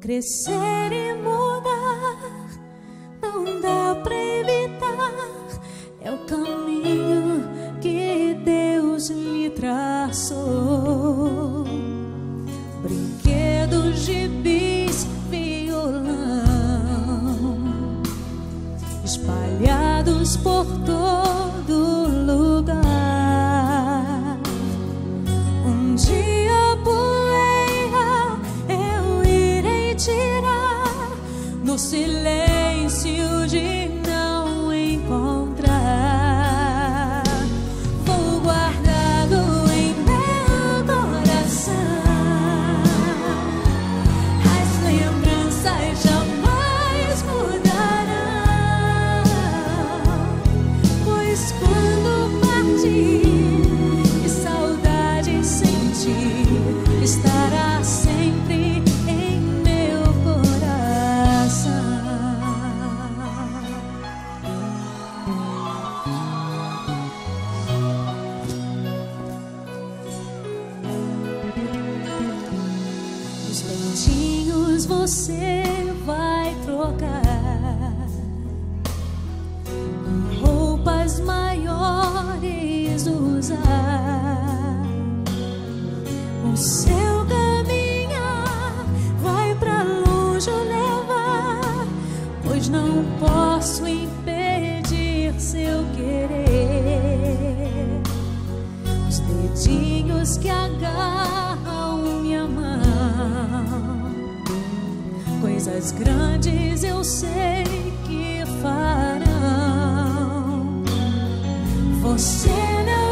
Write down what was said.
crescer e mudar, não dá pra evitar. É o caminho que Deus lhe traçou. Brinquedos, gibis, violão espalhados por todo lugar. Um dia a poeira eu irei tirar no silêncio de não encontrar. Vou guardado em meu coração, as lembranças jamais mudarão, pois quando partir e saudade sentir, estará sempre em meu coração. Os dentinhos você vai trocar, roupas maiores usar. O seu caminhar vai pra longe levar, pois não posso impedir seu querer. Os dedinhos que agarram minha mão, coisas grandes eu sei que farão. Você não